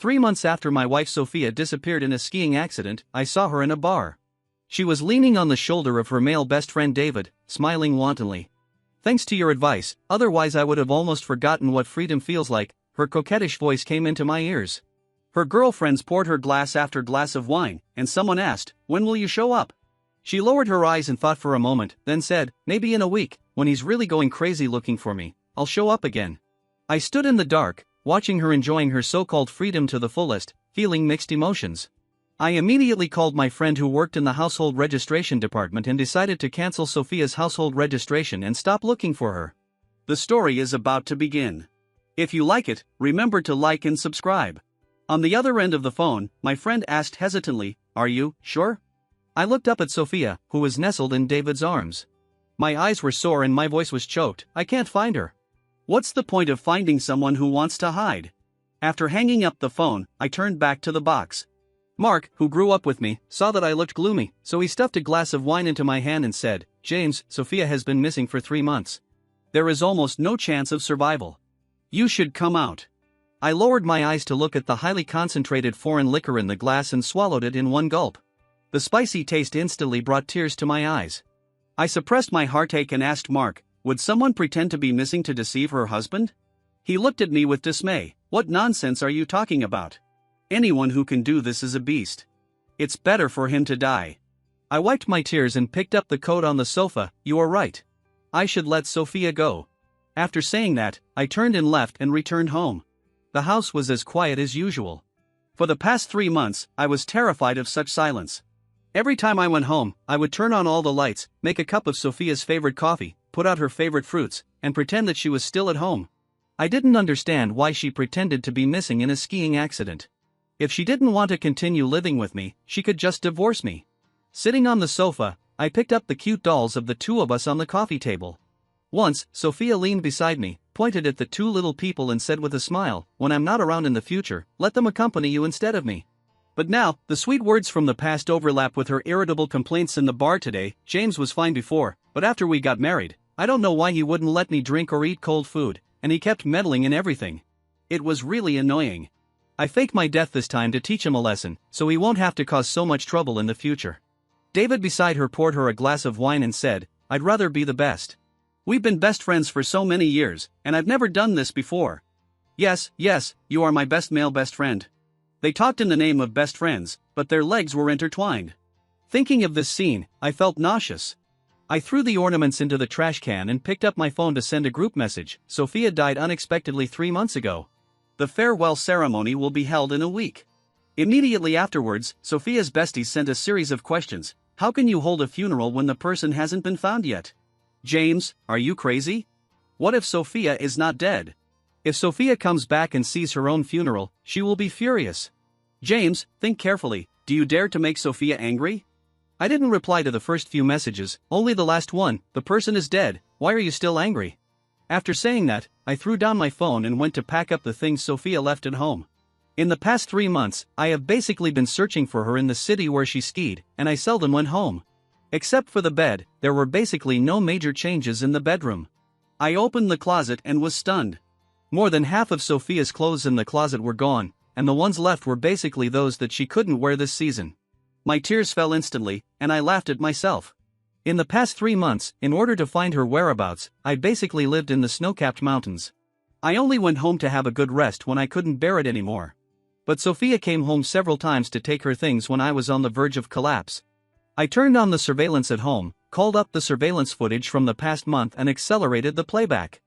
3 months after my wife Sophia disappeared in a skiing accident, I saw her in a bar. She was leaning on the shoulder of her male best friend David, smiling wantonly. "Thanks to your advice, otherwise I would have almost forgotten what freedom feels like," her coquettish voice came into my ears. Her girlfriends poured her glass after glass of wine, and someone asked, "When will you show up?" She lowered her eyes and thought for a moment, then said, "Maybe in a week, when he's really going crazy looking for me, I'll show up again." I stood in the dark, watching her enjoying her so-called freedom to the fullest, feeling mixed emotions. I immediately called my friend who worked in the household registration department and decided to cancel Sophia's household registration and stop looking for her. The story is about to begin. If you like it, remember to like and subscribe. On the other end of the phone, my friend asked hesitantly, "Are you sure?" I looked up at Sophia, who was nestled in David's arms. My eyes were sore and my voice was choked. "I can't find her." "What's the point of finding someone who wants to hide?" After hanging up the phone, I turned back to the box. Mark, who grew up with me, saw that I looked gloomy, so he stuffed a glass of wine into my hand and said, "James, Sophia has been missing for 3 months. There is almost no chance of survival. You should come out." I lowered my eyes to look at the highly concentrated foreign liquor in the glass and swallowed it in one gulp. The spicy taste instantly brought tears to my eyes. I suppressed my heartache and asked Mark, would someone pretend to be missing to deceive her husband? He looked at me with dismay. "What nonsense are you talking about? Anyone who can do this is a beast. It's better for him to die." I wiped my tears and picked up the coat on the sofa. "You are right. I should let Sophia go." After saying that, I turned and left and returned home. The house was as quiet as usual. For the past 3 months, I was terrified of such silence. Every time I went home, I would turn on all the lights, make a cup of Sophia's favorite coffee, put out her favorite fruits, and pretend that she was still at home. I didn't understand why she pretended to be missing in a skiing accident. If she didn't want to continue living with me, she could just divorce me. Sitting on the sofa, I picked up the cute dolls of the two of us on the coffee table. Once, Sophia leaned beside me, pointed at the two little people and said with a smile, "When I'm not around in the future, let them accompany you instead of me." But now, the sweet words from the past overlap with her irritable complaints in the bar today. "James was fine before, but after we got married, I don't know why he wouldn't let me drink or eat cold food, and he kept meddling in everything. It was really annoying. I faked my death this time to teach him a lesson, so he won't have to cause so much trouble in the future." David beside her poured her a glass of wine and said, "I'd rather be the best. We've been best friends for so many years, and I've never done this before." Yes, you are my best male best friend." They talked in the name of best friends, but their legs were intertwined. Thinking of this scene, I felt nauseous. I threw the ornaments into the trash can and picked up my phone to send a group message. "Sophia died unexpectedly 3 months ago. The farewell ceremony will be held in a week." Immediately afterwards, Sophia's besties sent a series of questions. "How can you hold a funeral when the person hasn't been found yet? James, are you crazy? What if Sophia is not dead? If Sophia comes back and sees her own funeral, she will be furious. James, think carefully. Do you dare to make Sophia angry?" I didn't reply to the first few messages, only the last one. "The person is dead, why are you still angry?" After saying that, I threw down my phone and went to pack up the things Sophia left at home. In the past 3 months, I have basically been searching for her in the city where she skied, and I seldom went home. Except for the bed, there were basically no major changes in the bedroom. I opened the closet and was stunned. More than half of Sophia's clothes in the closet were gone, and the ones left were basically those that she couldn't wear this season. My tears fell instantly, and I laughed at myself. In the past 3 months, in order to find her whereabouts, I basically lived in the snow-capped mountains. I only went home to have a good rest when I couldn't bear it anymore. But Sophia came home several times to take her things when I was on the verge of collapse. I turned on the surveillance at home, called up the surveillance footage from the past month and accelerated the playback.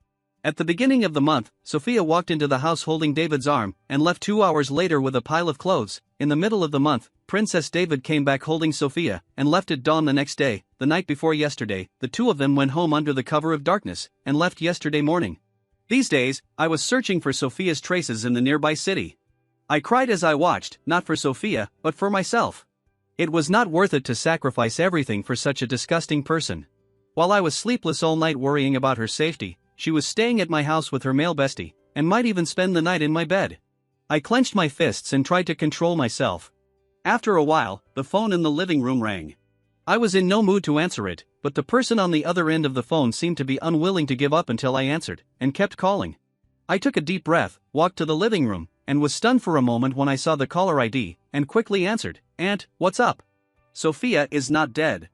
At the beginning of the month, Sophia walked into the house holding David's arm and left 2 hours later with a pile of clothes. In the middle of the month, Princess David came back holding Sophia and left at dawn the next day. The night before yesterday, the two of them went home under the cover of darkness and left yesterday morning. These days, I was searching for Sophia's traces in the nearby city. I cried as I watched, not for Sophia, but for myself. It was not worth it to sacrifice everything for such a disgusting person. While I was sleepless all night worrying about her safety, she was staying at my house with her male bestie, and might even spend the night in my bed. I clenched my fists and tried to control myself. After a while, the phone in the living room rang. I was in no mood to answer it, but the person on the other end of the phone seemed to be unwilling to give up until I answered, and kept calling. I took a deep breath, walked to the living room, and was stunned for a moment when I saw the caller ID, and quickly answered, "Aunt, what's up?" "Sophia is not dead."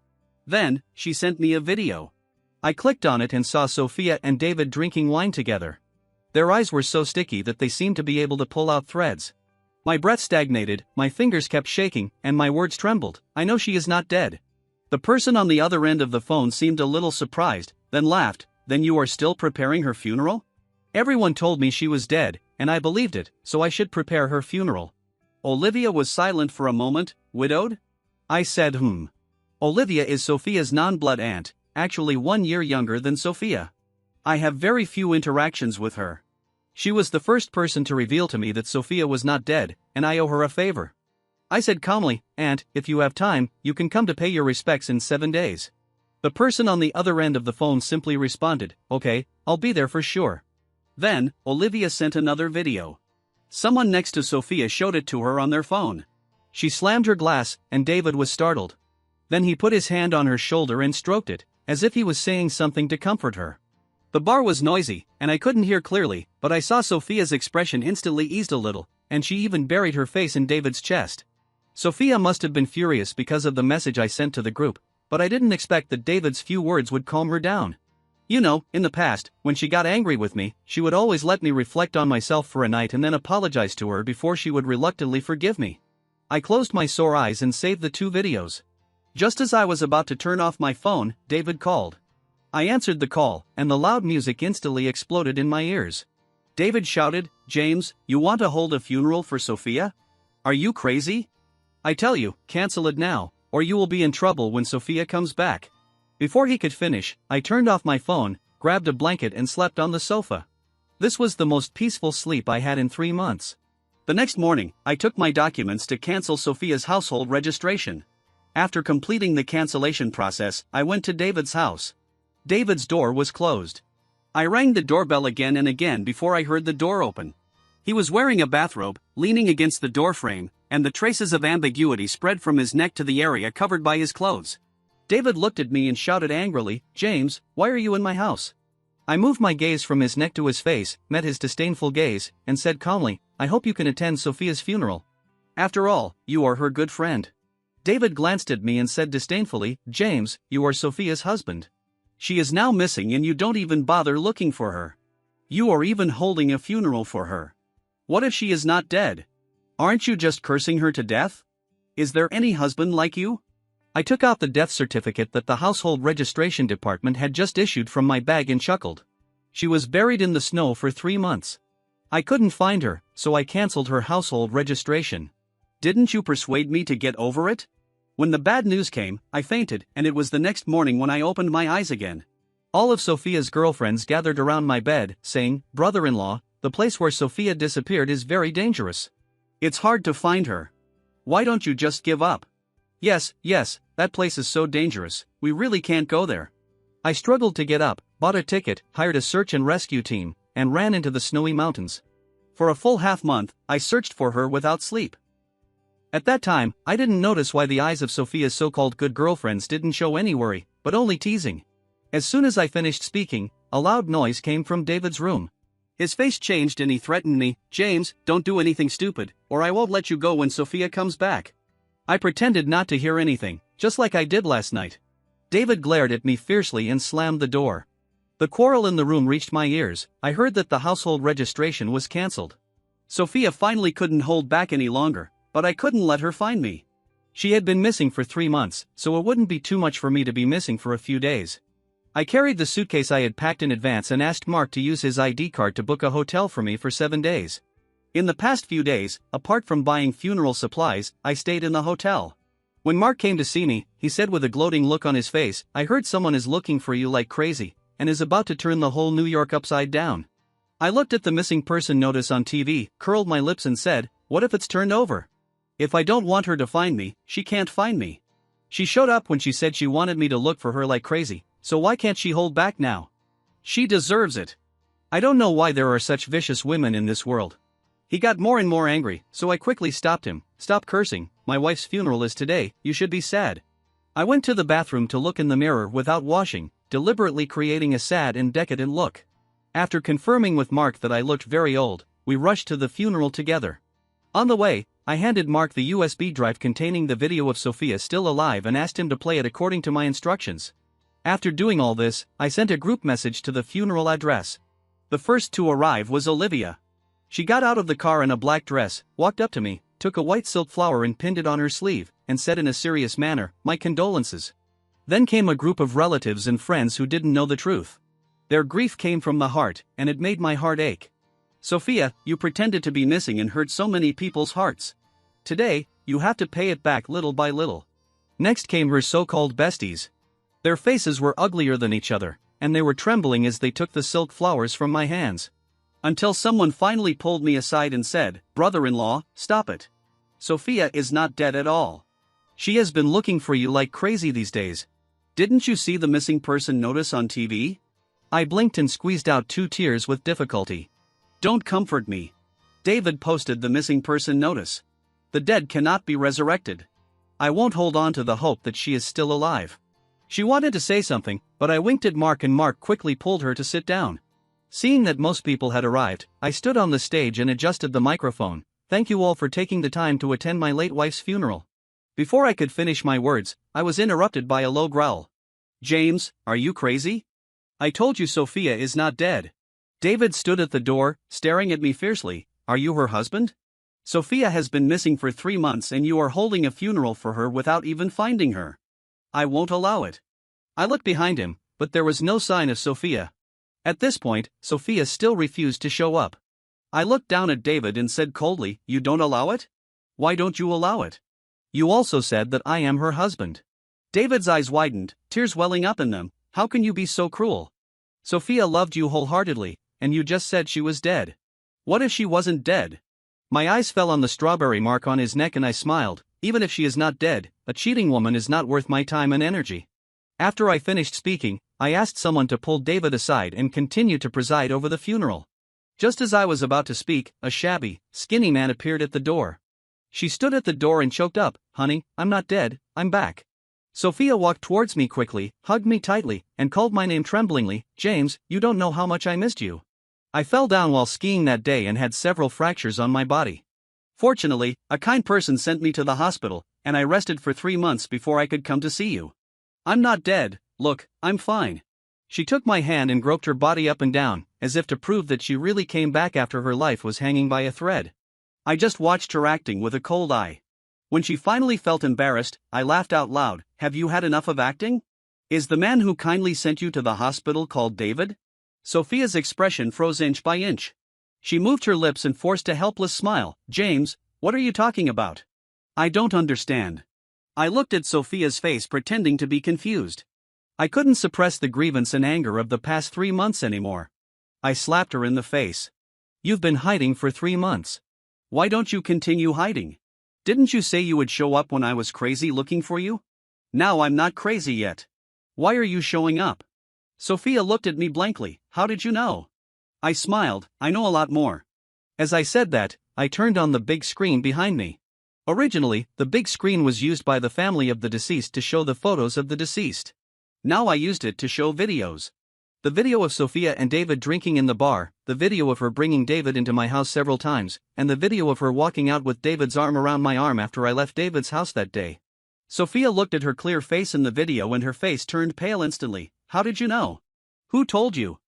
Then, she sent me a video. I clicked on it and saw Sophia and David drinking wine together. Their eyes were so sticky that they seemed to be able to pull out threads. My breath stagnated, my fingers kept shaking, and my words trembled. "I know she is not dead." The person on the other end of the phone seemed a little surprised, then laughed. "Then you are still preparing her funeral?" "Everyone told me she was dead, and I believed it, so I should prepare her funeral." Olivia was silent for a moment. "Widowed?" I said, Olivia is Sophia's non-blood aunt, actually 1 year younger than Sophia. I have very few interactions with her. She was the first person to reveal to me that Sophia was not dead, and I owe her a favor. I said calmly, "Aunt, if you have time, you can come to pay your respects in 7 days." The person on the other end of the phone simply responded, "Okay, I'll be there for sure." Then, Olivia sent another video. Someone next to Sophia showed it to her on their phone. She slammed her glass, and David was startled. Then he put his hand on her shoulder and stroked it, as if he was saying something to comfort her. The bar was noisy, and I couldn't hear clearly, but I saw Sophia's expression instantly eased a little, and she even buried her face in David's chest. Sophia must have been furious because of the message I sent to the group, but I didn't expect that David's few words would calm her down. You know, in the past, when she got angry with me, she would always let me reflect on myself for a night and then apologize to her before she would reluctantly forgive me. I closed my sore eyes and saved the 2 videos. Just as I was about to turn off my phone, David called. I answered the call, and the loud music instantly exploded in my ears. David shouted, "James, you want to hold a funeral for Sophia? Are you crazy? I tell you, cancel it now, or you will be in trouble when Sophia comes back." Before he could finish, I turned off my phone, grabbed a blanket and slept on the sofa. This was the most peaceful sleep I had in 3 months. The next morning, I took my documents to cancel Sophia's household registration. After completing the cancellation process, I went to David's house. David's door was closed. I rang the doorbell again and again before I heard the door open. He was wearing a bathrobe, leaning against the doorframe, and the traces of ambiguity spread from his neck to the area covered by his clothes. David looked at me and shouted angrily, "James, why are you in my house?" I moved my gaze from his neck to his face, met his disdainful gaze, and said calmly, "I hope you can attend Sophia's funeral. After all, you are her good friend." David glanced at me and said disdainfully, "James, you are Sophia's husband. She is now missing and you don't even bother looking for her. You are even holding a funeral for her. What if she is not dead? Aren't you just cursing her to death? Is there any husband like you?" I took out the death certificate that the household registration department had just issued from my bag and chuckled. She was buried in the snow for 3 months. I couldn't find her, so I canceled her household registration. Didn't you persuade me to get over it? When the bad news came, I fainted, and it was the next morning when I opened my eyes again. All of Sophia's girlfriends gathered around my bed, saying, "Brother-in-law, the place where Sophia disappeared is very dangerous. It's hard to find her. Why don't you just give up?" Yes, that place is so dangerous, we really can't go there." I struggled to get up, bought a ticket, hired a search and rescue team, and ran into the snowy mountains. For a full half-month, I searched for her without sleep. At that time, I didn't notice why the eyes of Sophia's so-called good girlfriends didn't show any worry, but only teasing. As soon as I finished speaking, a loud noise came from David's room. His face changed and he threatened me, "James, don't do anything stupid, or I won't let you go when Sophia comes back." I pretended not to hear anything, just like I did last night. David glared at me fiercely and slammed the door. The quarrel in the room reached my ears. I heard that the household registration was cancelled. Sophia finally couldn't hold back any longer, but I couldn't let her find me. She had been missing for 3 months, so it wouldn't be too much for me to be missing for a few days. I carried the suitcase I had packed in advance and asked Mark to use his ID card to book a hotel for me for 7 days. In the past few days, apart from buying funeral supplies, I stayed in the hotel. When Mark came to see me, he said with a gloating look on his face, "I heard someone is looking for you like crazy, and is about to turn the whole New York upside down." I looked at the missing person notice on TV, curled my lips and said, "What if it's turned over? If I don't want her to find me, she can't find me. She showed up when she said she wanted me to look for her like crazy, so why can't she hold back now? She deserves it. I don't know why there are such vicious women in this world." He got more and more angry, so I quickly stopped him. "Stop cursing, my wife's funeral is today, you should be sad." I went to the bathroom to look in the mirror without washing, deliberately creating a sad and decadent look. After confirming with Mark that I looked very old, We rushed to the funeral together. On the way, I handed Mark the USB drive containing the video of Sophia still alive and asked him to play it according to my instructions. After doing all this, I sent a group message to the funeral address. The first to arrive was Olivia. She got out of the car in a black dress, walked up to me, took a white silk flower and pinned it on her sleeve, and said in a serious manner, "My condolences." Then came a group of relatives and friends who didn't know the truth. Their grief came from the heart, and it made my heart ache. "Sophia, you pretended to be missing and hurt so many people's hearts. Today, you have to pay it back little by little." Next came her so-called besties. Their faces were uglier than each other, and they were trembling as they took the silk flowers from my hands. Until someone finally pulled me aside and said, "Brother-in-law, stop it. Sophia is not dead at all. She has been looking for you like crazy these days. Didn't you see the missing person notice on TV?" I blinked and squeezed out 2 tears with difficulty. "Don't comfort me. David posted the missing person notice. The dead cannot be resurrected. I won't hold on to the hope that she is still alive." She wanted to say something, but I winked at Mark and Mark quickly pulled her to sit down. Seeing that most people had arrived, I stood on the stage and adjusted the microphone. "Thank you all for taking the time to attend my late wife's funeral." Before I could finish my words, I was interrupted by a low growl. "James, are you crazy? I told you Sophia is not dead." David stood at the door, staring at me fiercely. "Are you her husband? Sophia has been missing for 3 months and you are holding a funeral for her without even finding her. I won't allow it." I looked behind him, but there was no sign of Sophia. At this point, Sophia still refused to show up. I looked down at David and said coldly, "You don't allow it? Why don't you allow it? You also said that I am her husband." David's eyes widened, tears welling up in them. "How can you be so cruel? Sophia loved you wholeheartedly, and you just said she was dead. What if she wasn't dead?" My eyes fell on the strawberry mark on his neck and I smiled. "Even if she is not dead, a cheating woman is not worth my time and energy." After I finished speaking, I asked someone to pull David aside and continue to preside over the funeral. Just as I was about to speak, a shabby, skinny man appeared at the door. She stood at the door and choked up, "Honey, I'm not dead, I'm back." Sophia walked towards me quickly, hugged me tightly, and called my name tremblingly. "James, you don't know how much I missed you. I fell down while skiing that day and had several fractures on my body. Fortunately, a kind person sent me to the hospital, and I rested for 3 months before I could come to see you. I'm not dead, look, I'm fine." She took my hand and groped her body up and down, as if to prove that she really came back after her life was hanging by a thread. I just watched her acting with a cold eye. When she finally felt embarrassed, I laughed out loud. "Have you had enough of acting? Is the man who kindly sent you to the hospital called David?" Sophia's expression froze inch by inch. She moved her lips and forced a helpless smile. "James, what are you talking about? I don't understand." I looked at Sophia's face, pretending to be confused. I couldn't suppress the grievance and anger of the past 3 months anymore. I slapped her in the face. "You've been hiding for 3 months. Why don't you continue hiding? Didn't you say you would show up when I was crazy looking for you? Now I'm not crazy yet. Why are you showing up?" Sophia looked at me blankly. "How did you know?" I smiled. "I know a lot more." As I said that, I turned on the big screen behind me. Originally, the big screen was used by the family of the deceased to show the photos of the deceased. Now I used it to show videos. The video of Sophia and David drinking in the bar, the video of her bringing David into my house several times, and the video of her walking out with David's arm around my arm after I left David's house that day. Sophia looked at her clear face in the video and her face turned pale instantly. "How did you know? Who told you?"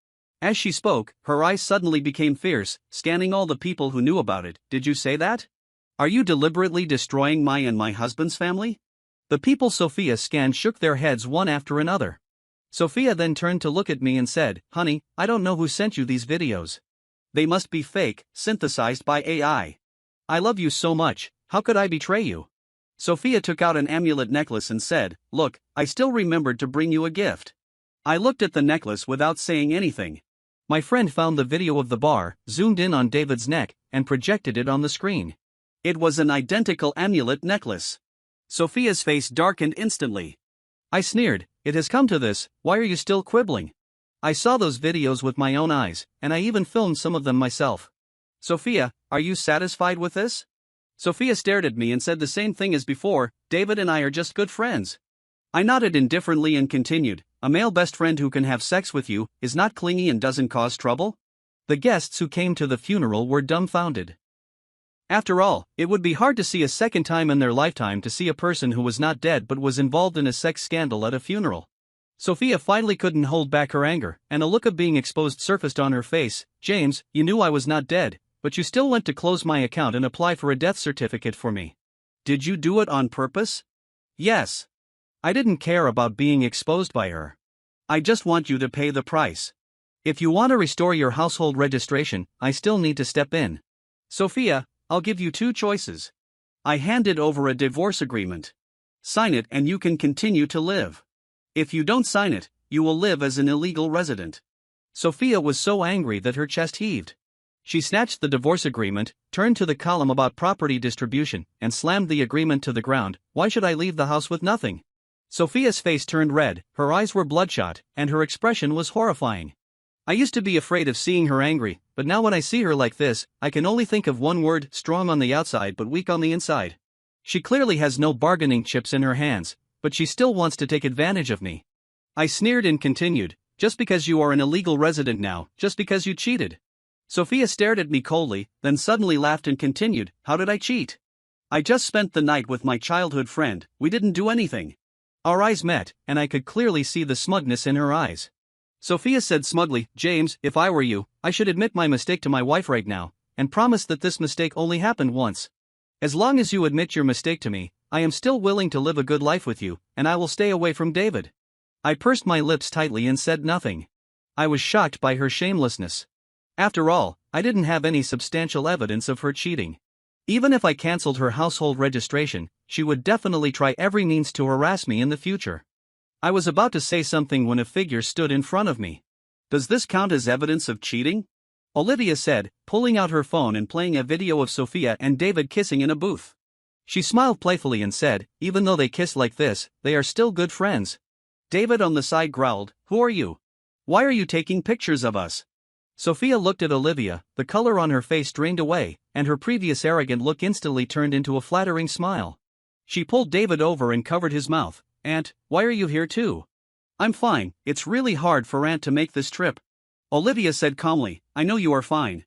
As she spoke, her eyes suddenly became fierce, scanning all the people who knew about it. "Did you say that? Are you deliberately destroying my and my husband's family?" The people Sophia scanned shook their heads one after another. Sophia then turned to look at me and said, "Honey, I don't know who sent you these videos. They must be fake, synthesized by AI. I love you so much, how could I betray you?" Sophia took out an amulet necklace and said, "Look, I still remembered to bring you a gift." I looked at the necklace without saying anything. My friend found the video of the bar, zoomed in on David's neck, and projected it on the screen. It was an identical amulet necklace. Sophia's face darkened instantly. I sneered, "It has come to this, why are you still quibbling? I saw those videos with my own eyes, and I even filmed some of them myself. Sophia, are you satisfied with this?" Sophia stared at me and said the same thing as before, "David and I are just good friends." I nodded indifferently and continued, "A male best friend who can have sex with you, is not clingy and doesn't cause trouble? The guests who came to the funeral were dumbfounded. After all, it would be hard to see a second time in their lifetime to see a person who was not dead but was involved in a sex scandal at a funeral. Sophia finally couldn't hold back her anger, and a look of being exposed surfaced on her face. "James, you knew I was not dead, but you still went to close my account and apply for a death certificate for me. Did you do it on purpose?" "Yes. I didn't care about being exposed by her. I just want you to pay the price. If you want to restore your household registration, I still need to step in. Sophia, I'll give you two choices. I handed over a divorce agreement. Sign it and you can continue to live. If you don't sign it, you will live as an illegal resident." Sophia was so angry that her chest heaved. She snatched the divorce agreement, turned to the column about property distribution, and slammed the agreement to the ground. "Why should I leave the house with nothing?" Sophia's face turned red, her eyes were bloodshot, and her expression was horrifying. I used to be afraid of seeing her angry, but now when I see her like this, I can only think of one word: strong on the outside but weak on the inside. She clearly has no bargaining chips in her hands, but she still wants to take advantage of me. I sneered and continued, "Just because you are an illegal resident now, just because you cheated." Sophia stared at me coldly, then suddenly laughed and continued, "How did I cheat? I just spent the night with my childhood friend, we didn't do anything." Our eyes met, and I could clearly see the smugness in her eyes. Sophia said smugly, "James, if I were you, I should admit my mistake to my wife right now, and promise that this mistake only happened once. As long as you admit your mistake to me, I am still willing to live a good life with you, and I will stay away from David." I pursed my lips tightly and said nothing. I was shocked by her shamelessness. After all, I didn't have any substantial evidence of her cheating. Even if I cancelled her household registration, she would definitely try every means to harass me in the future. I was about to say something when a figure stood in front of me. "Does this count as evidence of cheating?" Olivia said, pulling out her phone and playing a video of Sophia and David kissing in a booth. She smiled playfully and said, "Even though they kiss like this, they are still good friends." David on the side growled, "Who are you? Why are you taking pictures of us?" Sophia looked at Olivia, the color on her face drained away, and her previous arrogant look instantly turned into a flattering smile. She pulled David over and covered his mouth. "Aunt, why are you here too?" "I'm fine, it's really hard for Aunt to make this trip." Olivia said calmly, "I know you are fine.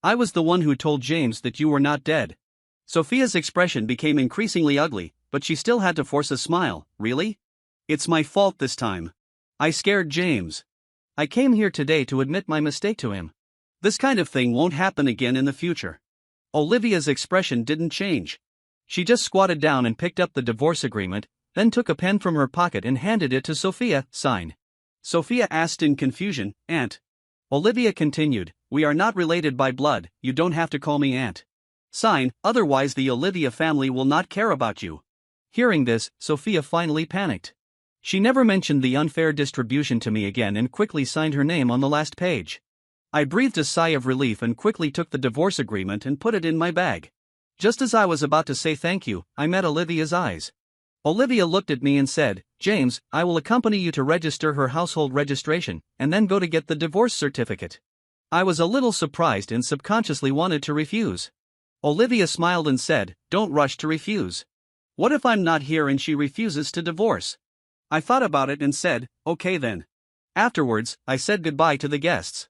I was the one who told James that you were not dead." Sophia's expression became increasingly ugly, but she still had to force a smile. "Really? It's my fault this time. I scared James. I came here today to admit my mistake to him. This kind of thing won't happen again in the future." Olivia's expression didn't change. She just squatted down and picked up the divorce agreement, then took a pen from her pocket and handed it to Sophia. "Sign." Sophia asked in confusion, "Aunt?" Olivia continued, "We are not related by blood, you don't have to call me aunt. Sign, otherwise the Olivia family will not care about you." Hearing this, Sophia finally panicked. She never mentioned the unfair distribution to me again and quickly signed her name on the last page. I breathed a sigh of relief and quickly took the divorce agreement and put it in my bag. Just as I was about to say thank you, I met Olivia's eyes. Olivia looked at me and said, "James, I will accompany you to register her household registration, and then go to get the divorce certificate." I was a little surprised and subconsciously wanted to refuse. Olivia smiled and said, "Don't rush to refuse. What if I'm not here and she refuses to divorce?" I thought about it and said, "Okay then." Afterwards, I said goodbye to the guests.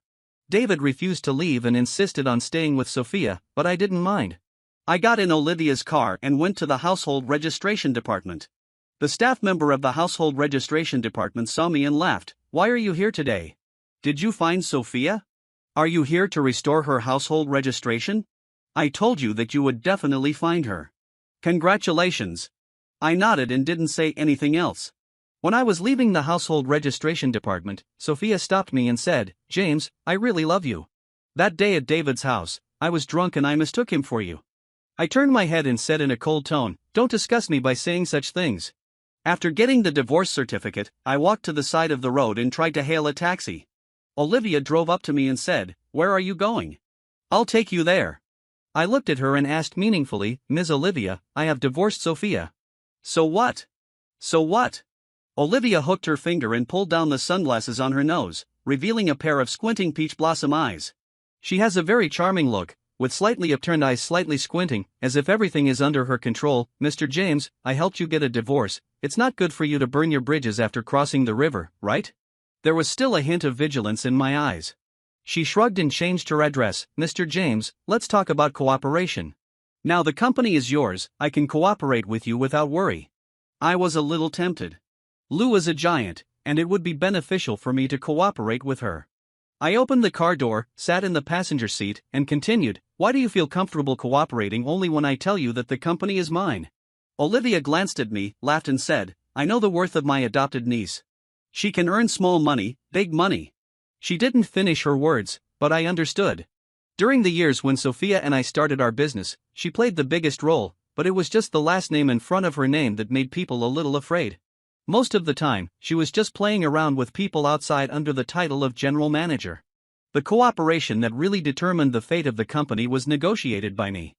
David refused to leave and insisted on staying with Sophia, but I didn't mind. I got in Olivia's car and went to the household registration department. The staff member of the household registration department saw me and laughed. "Why are you here today? Did you find Sophia? Are you here to restore her household registration? I told you that you would definitely find her. Congratulations." I nodded and didn't say anything else. When I was leaving the household registration department, Sophia stopped me and said, "James, I really love you. That day at David's house, I was drunk and I mistook him for you." I turned my head and said in a cold tone, "Don't disgust me by saying such things." After getting the divorce certificate, I walked to the side of the road and tried to hail a taxi. Olivia drove up to me and said, "Where are you going?" "I'll take you there." I looked at her and asked meaningfully, "Ms. Olivia, I have divorced Sophia." "So what? So what?" Olivia hooked her finger and pulled down the sunglasses on her nose, revealing a pair of squinting peach blossom eyes. She has a very charming look, with slightly upturned eyes slightly squinting, as if everything is under her control. "Mr. James, I helped you get a divorce. It's not good for you to burn your bridges after crossing the river, right?" There was still a hint of vigilance in my eyes. She shrugged and changed her address. Mr. James, let's talk about cooperation. Now the company is yours, I can cooperate with you without worry. I was a little tempted. Lou is a giant, and it would be beneficial for me to cooperate with her. I opened the car door, sat in the passenger seat, and continued, why do you feel comfortable cooperating only when I tell you that the company is mine? Olivia glanced at me, laughed and said, I know the worth of my adopted niece. She can earn small money, big money. She didn't finish her words, but I understood. During the years when Sophia and I started our business, she played the biggest role, but it was just the last name in front of her name that made people a little afraid. Most of the time, she was just playing around with people outside under the title of general manager. The cooperation that really determined the fate of the company was negotiated by me.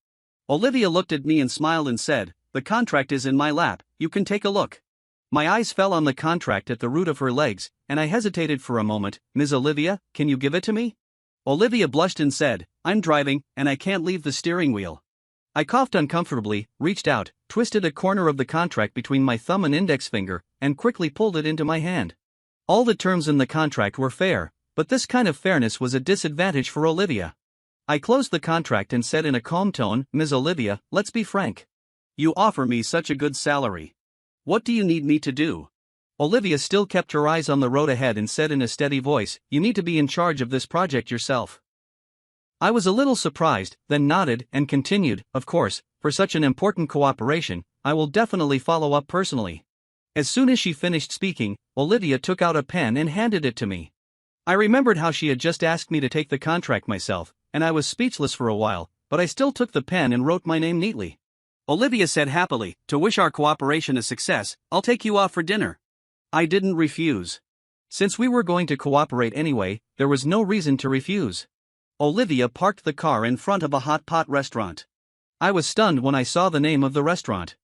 Olivia looked at me and smiled and said, the contract is in my lap, you can take a look. My eyes fell on the contract at the root of her legs, and I hesitated for a moment. Ms. Olivia, can you give it to me? Olivia blushed and said, I'm driving, and I can't leave the steering wheel. I coughed uncomfortably, reached out, twisted a corner of the contract between my thumb and index finger, and quickly pulled it into my hand. All the terms in the contract were fair, but this kind of fairness was a disadvantage for Olivia. I closed the contract and said in a calm tone, Ms. Olivia, let's be frank. You offer me such a good salary. What do you need me to do? Olivia still kept her eyes on the road ahead and said in a steady voice, you need to be in charge of this project yourself. I was a little surprised, then nodded and continued, of course, for such an important cooperation, I will definitely follow up personally. As soon as she finished speaking, Olivia took out a pen and handed it to me. I remembered how she had just asked me to take the contract myself, and I was speechless for a while, but I still took the pen and wrote my name neatly. Olivia said happily, to wish our cooperation a success, I'll take you out for dinner. I didn't refuse. Since we were going to cooperate anyway, there was no reason to refuse. Olivia parked the car in front of a hot pot restaurant. I was stunned when I saw the name of the restaurant.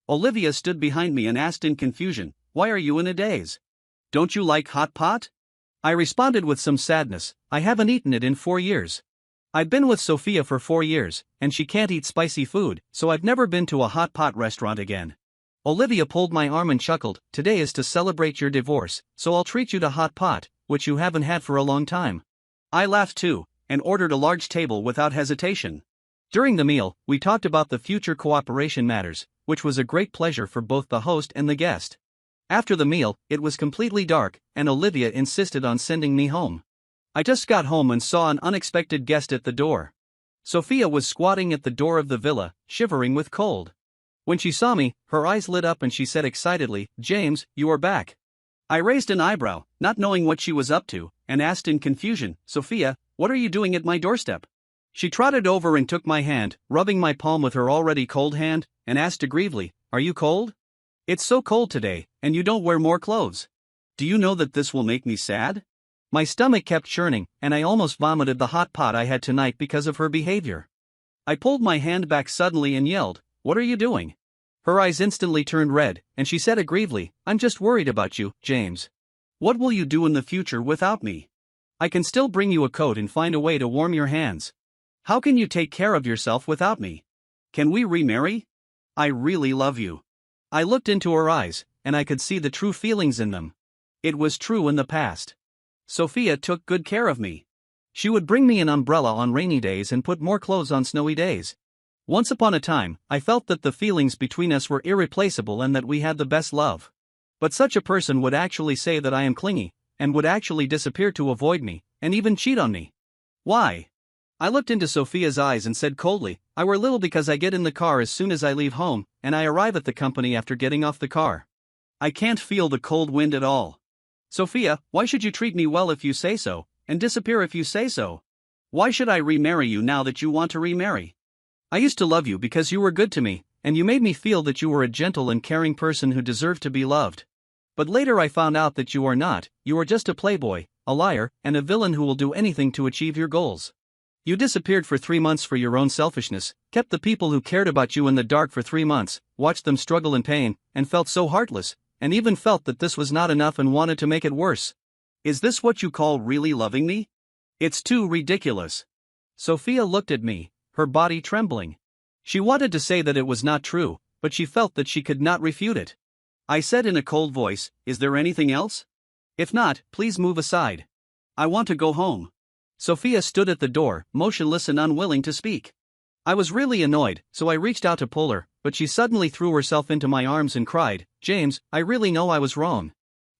Olivia stood behind me and asked in confusion, why are you in a daze? Don't you like hot pot? I responded with some sadness, I haven't eaten it in 4 years. I've been with Sophia for 4 years, and she can't eat spicy food, so I've never been to a hot pot restaurant again. Olivia pulled my arm and chuckled, today is to celebrate your divorce, so I'll treat you to hot pot, which you haven't had for a long time. I laughed too, and ordered a large table without hesitation. During the meal, we talked about the future cooperation matters, which was a great pleasure for both the host and the guest. After the meal, it was completely dark, and Olivia insisted on sending me home. I just got home and saw an unexpected guest at the door. Sophia was squatting at the door of the villa, shivering with cold. When she saw me, her eyes lit up and she said excitedly, James, you are back. I raised an eyebrow, not knowing what she was up to, and asked in confusion, Sophia, what are you doing at my doorstep? She trotted over and took my hand, rubbing my palm with her already cold hand, and asked aggrievedly, are you cold? It's so cold today, and you don't wear more clothes. Do you know that this will make me sad? My stomach kept churning, and I almost vomited the hot pot I had tonight because of her behavior. I pulled my hand back suddenly and yelled, what are you doing? Her eyes instantly turned red, and she said aggrievedly, I'm just worried about you, James. What will you do in the future without me? I can still bring you a coat and find a way to warm your hands. How can you take care of yourself without me? Can we remarry? I really love you. I looked into her eyes, and I could see the true feelings in them. It was true in the past. Sophia took good care of me. She would bring me an umbrella on rainy days and put more clothes on snowy days. Once upon a time, I felt that the feelings between us were irreplaceable and that we had the best love. But such a person would actually say that I am clingy, and would actually disappear to avoid me, and even cheat on me. Why? I looked into Sophia's eyes and said coldly, I wear little because I get in the car as soon as I leave home, and I arrive at the company after getting off the car. I can't feel the cold wind at all. Sophia, why should you treat me well if you say so, and disappear if you say so? Why should I remarry you now that you want to remarry? I used to love you because you were good to me, and you made me feel that you were a gentle and caring person who deserved to be loved. But later I found out that you are not, you are just a playboy, a liar, and a villain who will do anything to achieve your goals. You disappeared for 3 months for your own selfishness, kept the people who cared about you in the dark for 3 months, watched them struggle in pain, and felt so heartless, and even felt that this was not enough and wanted to make it worse. Is this what you call really loving me? It's too ridiculous. Sophia looked at me, her body trembling. She wanted to say that it was not true, but she felt that she could not refute it. I said in a cold voice, is there anything else? If not, please move aside. I want to go home. Sophia stood at the door, motionless and unwilling to speak. I was really annoyed, so I reached out to pull her, but she suddenly threw herself into my arms and cried, "James, I really know I was wrong.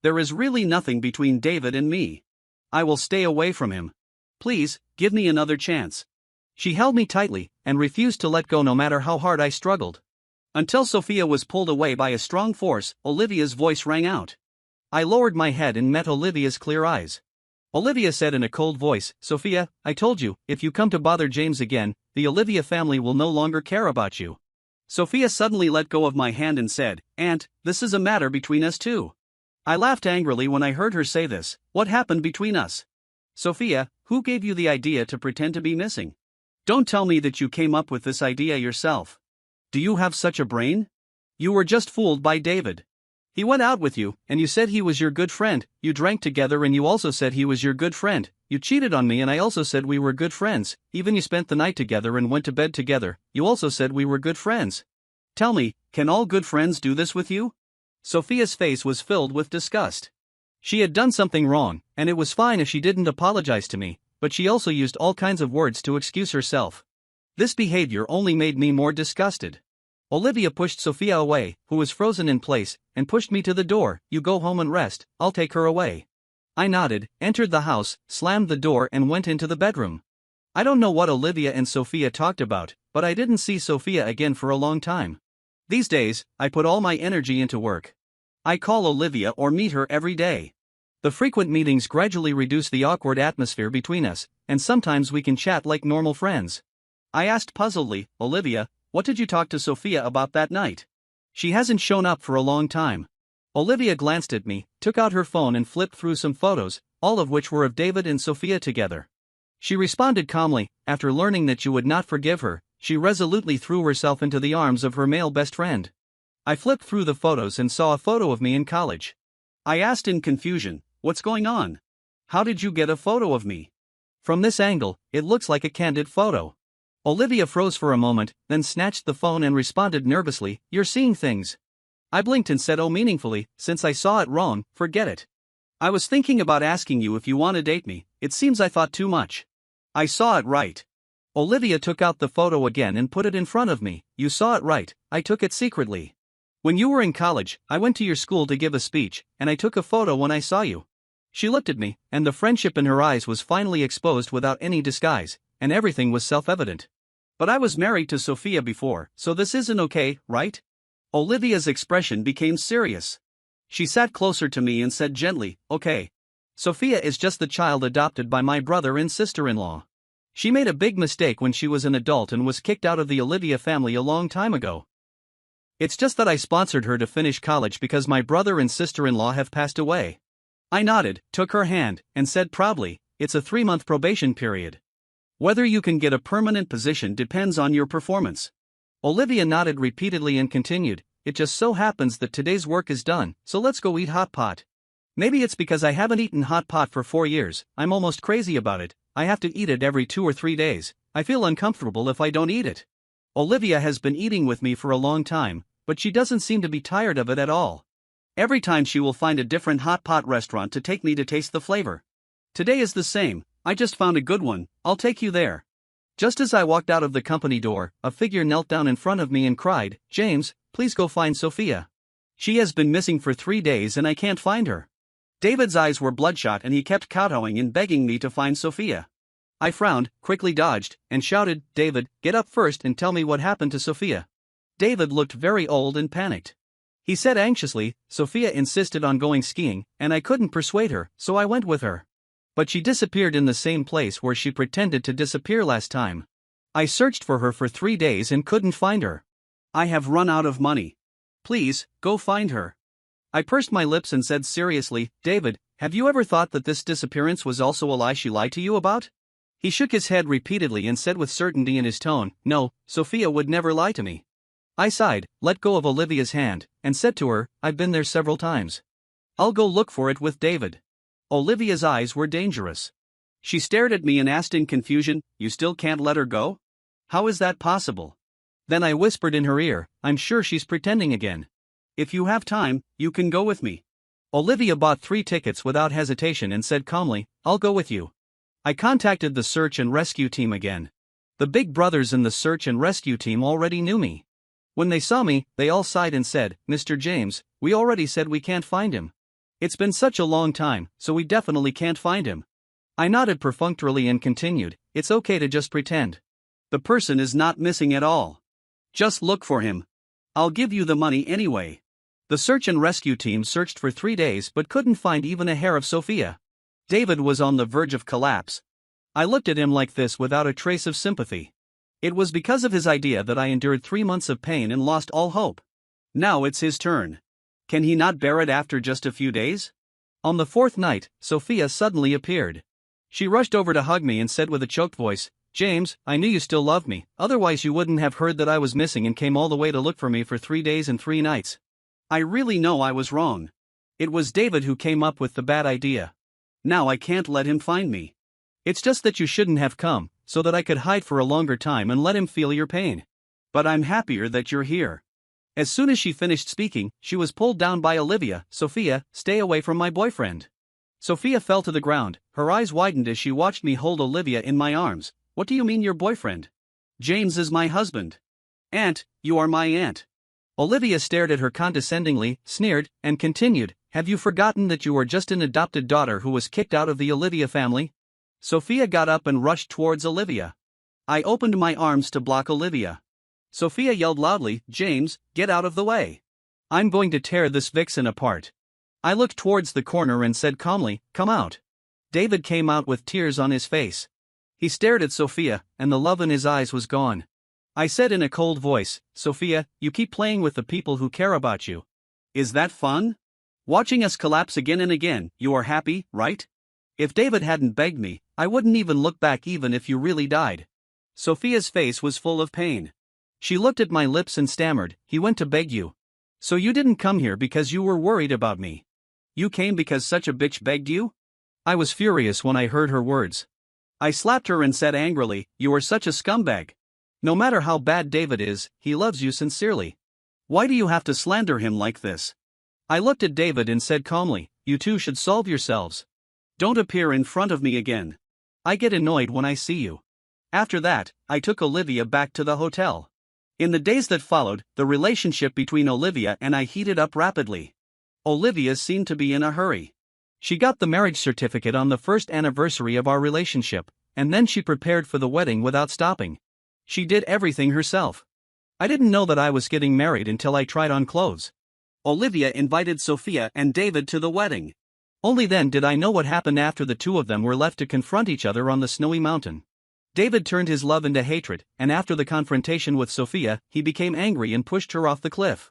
There is really nothing between David and me. I will stay away from him. Please, give me another chance." She held me tightly, and refused to let go no matter how hard I struggled. Until Sophia was pulled away by a strong force, Olivia's voice rang out. I lowered my head and met Olivia's clear eyes. Olivia said in a cold voice, "Sophia, I told you, if you come to bother James again, the Olivia family will no longer care about you." Sophia suddenly let go of my hand and said, "Aunt, this is a matter between us two." I laughed angrily when I heard her say this. What happened between us? Sophia, who gave you the idea to pretend to be missing? Don't tell me that you came up with this idea yourself. Do you have such a brain? You were just fooled by David. He went out with you, and you said he was your good friend. You drank together and you also said he was your good friend. You cheated on me and I also said we were good friends. Even you spent the night together and went to bed together. You also said we were good friends. Tell me, can all good friends do this with you? Sophia's face was filled with disgust. She had done something wrong, and it was fine if she didn't apologize to me, but she also used all kinds of words to excuse herself. This behavior only made me more disgusted. Olivia pushed Sophia away, who was frozen in place, and pushed me to the door. You go home and rest, I'll take her away. I nodded, entered the house, slammed the door and went into the bedroom. I don't know what Olivia and Sophia talked about, but I didn't see Sophia again for a long time. These days, I put all my energy into work. I call Olivia or meet her every day. The frequent meetings gradually reduce the awkward atmosphere between us, and sometimes we can chat like normal friends. I asked puzzledly, Olivia, what did you talk to Sophia about that night? She hasn't shown up for a long time. Olivia glanced at me, took out her phone and flipped through some photos, all of which were of David and Sophia together. She responded calmly. After learning that you would not forgive her, she resolutely threw herself into the arms of her male best friend. I flipped through the photos and saw a photo of me in college. I asked in confusion, what's going on? How did you get a photo of me? From this angle, it looks like a candid photo. Olivia froze for a moment, then snatched the phone and responded nervously, you're seeing things. I blinked and said meaningfully, since I saw it wrong, forget it. I was thinking about asking you if you want to date me, it seems I thought too much. I saw it right. Olivia took out the photo again and put it in front of me, you saw it right, I took it secretly. When you were in college, I went to your school to give a speech, and I took a photo when I saw you. She looked at me, and the friendship in her eyes was finally exposed without any disguise, and everything was self-evident. But I was married to Sophia before, so this isn't okay, right? Olivia's expression became serious. She sat closer to me and said gently, okay. Sophia is just the child adopted by my brother and sister-in-law. She made a big mistake when she was an adult and was kicked out of the Olivia family a long time ago. It's just that I sponsored her to finish college because my brother and sister-in-law have passed away. I nodded, took her hand, and said proudly, it's a 3-month probation period. Whether you can get a permanent position depends on your performance. Olivia nodded repeatedly and continued, it just so happens that today's work is done, so let's go eat hot pot. Maybe it's because I haven't eaten hot pot for 4 years, I'm almost crazy about it, I have to eat it every 2 or 3 days, I feel uncomfortable if I don't eat it. Olivia has been eating with me for a long time, but she doesn't seem to be tired of it at all. Every time she will find a different hot pot restaurant to take me to taste the flavor. Today is the same, I just found a good one, I'll take you there. Just as I walked out of the company door, a figure knelt down in front of me and cried, James, please go find Sophia. She has been missing for 3 days and I can't find her. David's eyes were bloodshot and he kept kowtowing and begging me to find Sophia. I frowned, quickly dodged, and shouted, David, get up first and tell me what happened to Sophia. David looked very old and panicked. He said anxiously, Sophia insisted on going skiing, and I couldn't persuade her, so I went with her. But she disappeared in the same place where she pretended to disappear last time. I searched for her for 3 days and couldn't find her. I have run out of money. Please, go find her. I pursed my lips and said seriously, David, have you ever thought that this disappearance was also a lie she lied to you about? He shook his head repeatedly and said with certainty in his tone, no, Sophia would never lie to me. I sighed, let go of Olivia's hand, and said to her, I've been there several times. I'll go look for it with David. Olivia's eyes were dangerous. She stared at me and asked in confusion, you still can't let her go? How is that possible? Then I whispered in her ear, I'm sure she's pretending again. If you have time, you can go with me. Olivia bought 3 tickets without hesitation and said calmly, I'll go with you. I contacted the search and rescue team again. The big brothers in the search and rescue team already knew me. When they saw me, they all sighed and said, "Mr. James, we already said we can't find him. It's been such a long time, so we definitely can't find him." I nodded perfunctorily and continued, "It's okay to just pretend. The person is not missing at all. Just look for him. I'll give you the money anyway." The search and rescue team searched for 3 days but couldn't find even a hair of Sophia. David was on the verge of collapse. I looked at him like this without a trace of sympathy. It was because of his idea that I endured 3 months of pain and lost all hope. Now it's his turn. Can he not bear it after just a few days? On the 4th night, Sophia suddenly appeared. She rushed over to hug me and said with a choked voice, "James, I knew you still loved me, otherwise you wouldn't have heard that I was missing and came all the way to look for me for 3 days and 3 nights. I really know I was wrong. It was David who came up with the bad idea. Now I can't let him find me. It's just that you shouldn't have come, so that I could hide for a longer time and let him feel your pain. But I'm happier that you're here." As soon as she finished speaking, she was pulled down by Olivia. "Sophia, stay away from my boyfriend." Sophia fell to the ground, her eyes widened as she watched me hold Olivia in my arms. "What do you mean your boyfriend? James is my husband. Aunt, you are my aunt." Olivia stared at her condescendingly, sneered, and continued, "Have you forgotten that you are just an adopted daughter who was kicked out of the Olivia family?" Sophia got up and rushed towards Olivia. I opened my arms to block Olivia. Sophia yelled loudly, "James, get out of the way. I'm going to tear this vixen apart." I looked towards the corner and said calmly, "Come out." David came out with tears on his face. He stared at Sophia, and the love in his eyes was gone. I said in a cold voice, "Sophia, you keep playing with the people who care about you. Is that fun? Watching us collapse again and again, you are happy, right? If David hadn't begged me, I wouldn't even look back even if you really died." Sophia's face was full of pain. She looked at my lips and stammered, "He went to beg you. So you didn't come here because you were worried about me. You came because such a bitch begged you?" I was furious when I heard her words. I slapped her and said angrily, "You are such a scumbag. No matter how bad David is, he loves you sincerely. Why do you have to slander him like this?" I looked at David and said calmly, "You two should solve yourselves. Don't appear in front of me again. I get annoyed when I see you." After that, I took Olivia back to the hotel. In the days that followed, the relationship between Olivia and I heated up rapidly. Olivia seemed to be in a hurry. She got the marriage certificate on the first anniversary of our relationship, and then she prepared for the wedding without stopping. She did everything herself. I didn't know that I was getting married until I tried on clothes. Olivia invited Sophia and David to the wedding. Only then did I know what happened after the two of them were left to confront each other on the snowy mountain. David turned his love into hatred, and after the confrontation with Sophia, he became angry and pushed her off the cliff.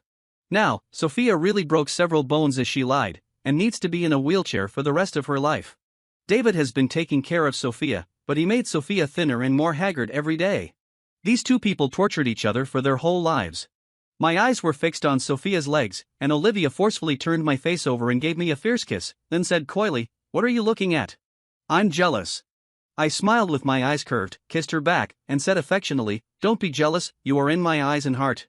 Now, Sophia really broke several bones as she lied, and needs to be in a wheelchair for the rest of her life. David has been taking care of Sophia, but he made Sophia thinner and more haggard every day. These two people tortured each other for their whole lives. My eyes were fixed on Sophia's legs, and Olivia forcefully turned my face over and gave me a fierce kiss, then said coyly, "What are you looking at?" "I'm jealous." I smiled with my eyes curved, kissed her back, and said affectionately, "Don't be jealous, you are in my eyes and heart."